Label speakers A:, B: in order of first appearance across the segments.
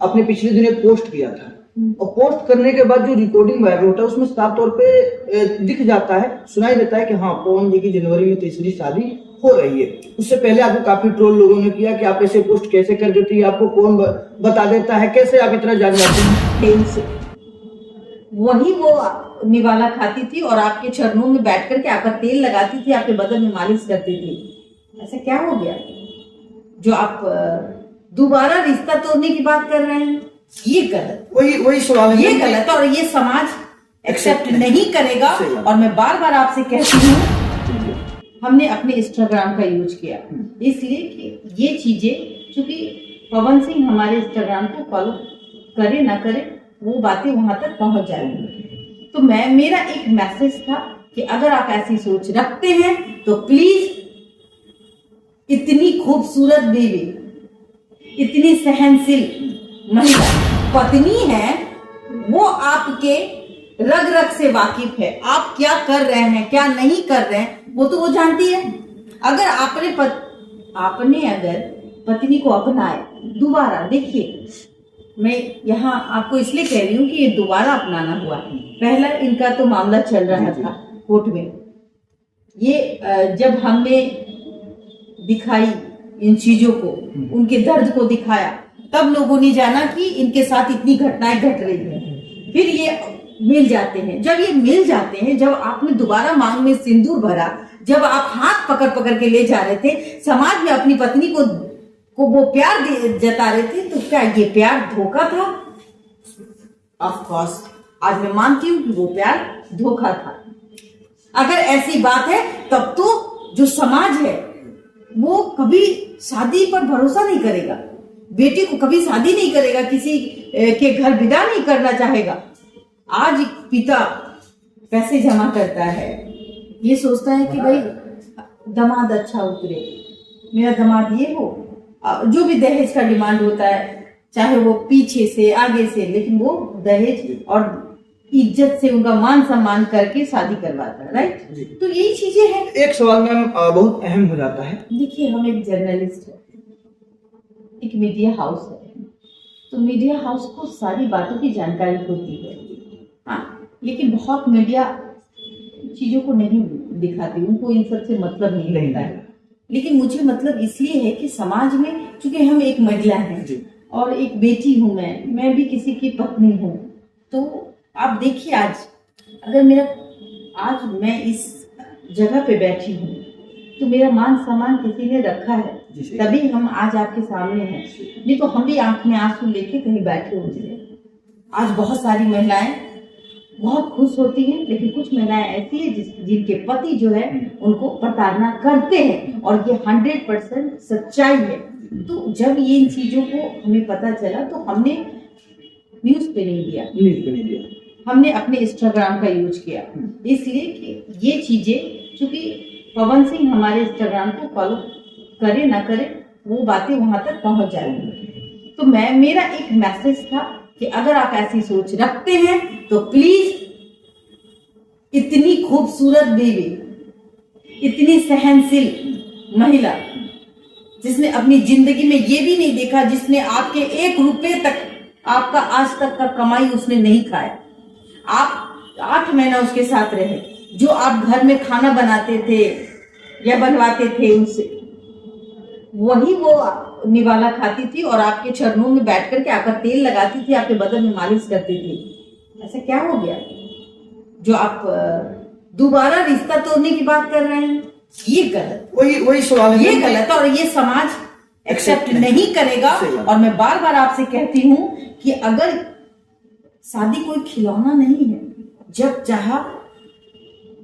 A: आपने पिछले दिन एक पोस्ट किया था और पोस्ट करने के बाद जो रिकॉर्डिंग वायरल होता है उसमें साफ तौर पे दिख जाता है, सुनाई देता है कि हाँ पवन जी की जनवरी में तीसरी शादी हो रही है। उससे पहले आपको काफी ट्रोल लोगों ने किया कि आप ऐसे पोस्ट कैसे कर देती है, आपको कौन बता देता है, कैसे आप इतना जान जाते हैं।
B: वही वो निवाला खाती थी और आपके चरणों में बैठ करके आपका तेल लगाती थी, आपके बदन में मालिश करती थी। ऐसा क्या हो गया जो आप दोबारा रिश्ता तोड़ने की बात कर रहे हैं? ये गलत,
A: वही सवाल है,
B: ये गलत और ये समाज एक्सेप्ट नहीं करेगा। और मैं बार बार आपसे कहती हूँ, हमने अपने इंस्टाग्राम का यूज किया इसलिए कि ये चीजें, चूंकि पवन सिंह हमारे इंस्टाग्राम को फॉलो करे ना करे वो बातें वहां तक पहुंच जाएंगी। तो मेरा एक मैसेज था कि अगर आप ऐसी सोच रखते हैं तो प्लीज, इतनी खूबसूरत बीवी, इतनी सहनशील महिला पत्नी है, वो आपके रग रग से वाकिफ है। आप क्या कर रहे हैं क्या नहीं कर रहे हैं वो तो वो जानती है। अगर आपने अगर पत्नी को अपनाए दोबारा, देखिए मैं यहाँ आपको इसलिए कह रही हूँ कि ये दोबारा अपनाना हुआ। पहला इनका तो मामला चल रहा था कोर्ट में, ये जब हमने दिखाई इन चीजों को, उनके दर्द को दिखाया, तब लोगों ने जाना कि इनके साथ इतनी घटनाएं घट रही हैं। फिर ये मिल जाते हैं, जब ये मिल जाते हैं, जब आपने दोबारा मांग में सिंदूर भरा, जब आप हाथ पकड़ पकड़ के ले जा रहे थे, समाज में अपनी पत्नी को वो प्यार जता रहे थे, तो क्या ये प्यार धोखा था? ऑफ कोर्स आज मैं मानती हूँ कि वो प्यार धोखा था। अगर ऐसी बात है तब तो जो समाज है वो कभी शादी पर भरोसा नहीं करेगा, बेटी को कभी शादी नहीं करेगा, किसी के घर विदा नहीं करना चाहेगा। आज पिता पैसे जमा करता है, ये सोचता है कि भाई दामाद अच्छा उतरे, मेरा दामाद ये हो, जो भी दहेज का डिमांड होता है, चाहे वो पीछे से आगे से, लेकिन वो दहेज और इज्जत से उनका मान सम्मान करके शादी करवाता है। राइट? तो यही चीजें हैं।
A: एक सवाल मैम बहुत अहम हो जाता है।
B: देखिए, हम एक जर्नलिस्ट है, एक मीडिया हाउस है, तो मीडिया हाउस को सारी बातों की जानकारी होती है। हाँ, लेकिन बहुत मीडिया चीजों को नहीं दिखाती, उनको इन सब से मतलब नहीं रहता है। लेकिन मुझे मतलब इसलिए है कि समाज में, चूंकि हम एक महिला हैं और एक बेटी हूं, मैं भी किसी की पत्नी हूं, तो आप देखिए आज मैं इस जगह पे बैठी हूँ तो मेरा मान सम्मान किसी ने रखा है, तभी हम आज आपके सामने हैं। नहीं तो हम भी आंख में आंसू लेके कहीं बैठे होते। आज बहुत सारी महिलाएं बहुत खुश होती हैं, लेकिन कुछ महिलाएं ऐसी है जिनके पति जो है उनको प्रताड़ना करते हैं, और ये 100% सच्चाई है। तो जब ये इन चीजों को हमें पता चला तो हमने न्यूज पे नहीं दिया, हमने अपने इंस्टाग्राम का यूज किया, इसलिए कि ये चीजें, चूंकि पवन सिंह हमारे इंस्टाग्राम को फॉलो करे ना करे वो बातें वहां तक पहुंच जाएंगी। तो मेरा एक मैसेज था कि अगर आप ऐसी सोच रखते हैं तो प्लीज, इतनी खूबसूरत बीवी, इतनी सहनशील महिला, जिसने अपनी जिंदगी में ये भी नहीं देखा, जिसने आपके 1 रुपए तक, आपका आज तक का कमाई उसने नहीं खाया, आप 8 महीना उसके साथ रहे, जो आप घर में खाना बनाते थे या बनवाते थे उनसे, वही वो निवाला खाती थी और आपके चरणों में बैठ करके आपका तेल लगाती थी, आपके बदन में मालिश करती थी। ऐसा क्या हो गया जो आप दोबारा रिश्ता तोड़ने की बात कर रहे हैं? ये गलत,
A: वही सवाल है,
B: ये गलत और ये समाज एक्सेप्ट नहीं करेगा। और मैं बार बार आपसे कहती हूँ कि अगर शादी कोई खिलौना नहीं है, जब चाहा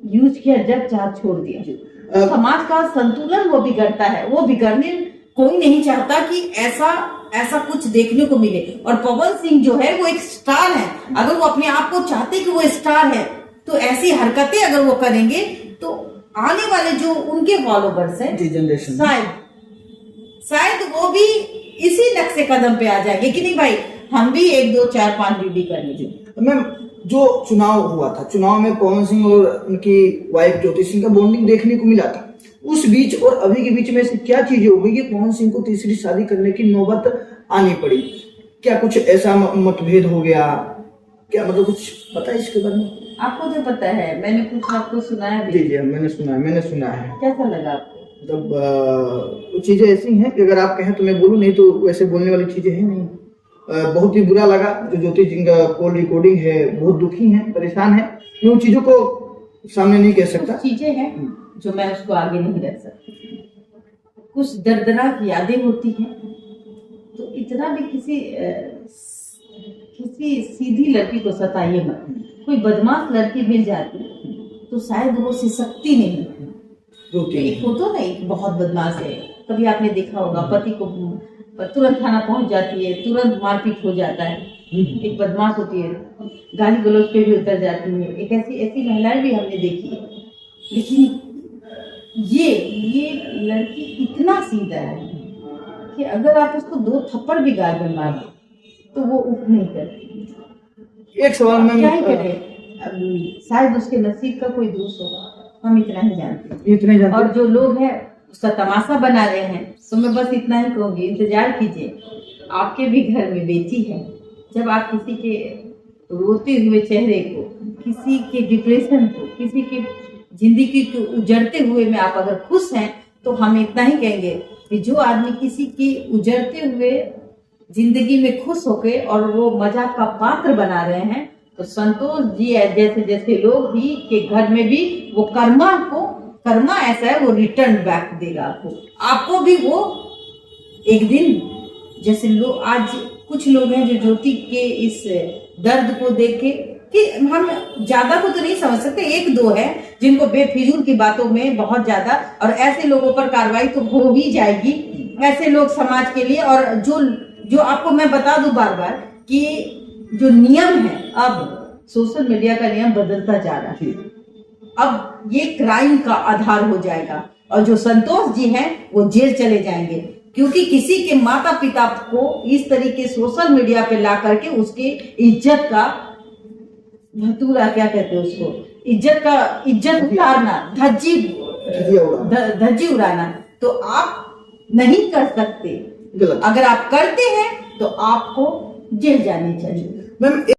B: यूज किया, जब चाहा छोड़ दिया। समाज का संतुलन वो बिगड़ता है, वो बिगड़ने कोई नहीं चाहता कि ऐसा कुछ देखने को मिले। और पवन सिंह जो है वो एक स्टार है, अगर वो अपने आप को चाहते कि वो स्टार है तो ऐसी हरकतें अगर वो करेंगे तो आने वाले जो उनके फॉलोवर्स हैं, शायद वो भी इसी नक्शे कदम पे आ जाएंगे कि नहीं भाई, हम भी 1 2 4 5 ड्यूटी कर लीजिए।
A: मैम, जो चुनाव हुआ था, चुनाव में पवन सिंह और उनकी वाइफ ज्योति सिंह का बॉन्डिंग देखने को मिला था। उस बीच और अभी के बीच में से क्या चीजें हो गई कि पवन सिंह को तीसरी शादी करने की नौबत आनी पड़ी? क्या कुछ ऐसा मतभेद हो गया क्या, मतलब कुछ पता है इसके बारे में?
B: आपको जो पता है, मैंने कुछ आपको सुनाया भी।
A: जी मैंने सुना है।
B: कैसा लगा आपको?
A: मतलब कुछ चीजें ऐसी हैं कि अगर आप कहें तो मैं बोलूँ, नहीं तो वैसे बोलने वाली चीजें हैं नहीं। बहुत ही बुरा लगा जो ज्योति जी का कॉल रिकॉर्डिंग है, बहुत दुखी हैं, परेशान हैं। मैं उन चीजों को सामने नहीं कह सकता।
B: कुछ चीजें हैं जो मैं उसको आगे नहीं रख सकती, कुछ दर्दनाक यादें होती हैं। तो इतना भी किसी सीधी लड़की को सताइए मत। कोई बदमाश लड़की मिल जाती तो शायद वो सिसकती नहीं। एक हो तो नहीं, बहुत बदमाश है, कभी आपने देखा होगा, पति को तुरंत थाना पहुंच जाती है, तुरंत मारपीट हो जाता है। एक बदमाश होती है, गाली गलौज पे भी उतर जाती है। एक ऐसी महिलाएं भी हमने देखी है। लेकिन ये लड़की इतना सीधा है कि अगर आप उसको 2 थप्पड़ भी गाल में मारो तो वो उठ नहीं करती।
A: एक सवाल में
B: क्या ही करे, शायद उसके नसीब का कोई दोष होगा, हम इतना ही जानते हैं। और जो लोग हैं उसका तमाशा बना रहे हैं, तो मैं बस इतना ही कहूंगी, इंतजार कीजिए। आपके भी घर में बेटी है, जब आप किसी के रोते हुए चेहरे को, किसी के डिप्रेशन को, किसी के जिंदगी को उजड़ते हुए में आप अगर खुश हैं, तो हम इतना ही कहेंगे कि जो आदमी किसी की उजड़ते हुए जिंदगी में खुश होके और वो मजाक का पात्र बना रहे हैं, तो संतोष जी जैसे लोग भी के घर में भी वो कर्मा ऐसा है, वो रिटर्न बैक देगा आपको भी। वो एक दिन, जैसे लोग आज कुछ लोग हैं जो ज्योति के इस दर्द को देख के, कि हम ज्यादा को तो नहीं समझ सकते, 1-2 है जिनको बेफिजूल की बातों में बहुत ज्यादा, और ऐसे लोगों पर कार्रवाई तो हो ही जाएगी। ऐसे लोग समाज के लिए, और जो आपको मैं बता दूं बार बार कि जो नियम है, अब सोशल मीडिया का नियम बदलता जा रहा है। अब ये क्राइम का आधार हो जाएगा, और जो संतोष जी हैं वो जेल चले जाएंगे, क्योंकि किसी के माता पिता को इस तरीके सोशल मीडिया पे ला करके उसकी इज्जत का भतूरा, क्या कहते हैं उसको, इज्जत उतारना, धज्जी उड़ाना, तो आप नहीं कर सकते। अगर आप करते हैं तो आपको जेल जानी चाहिए।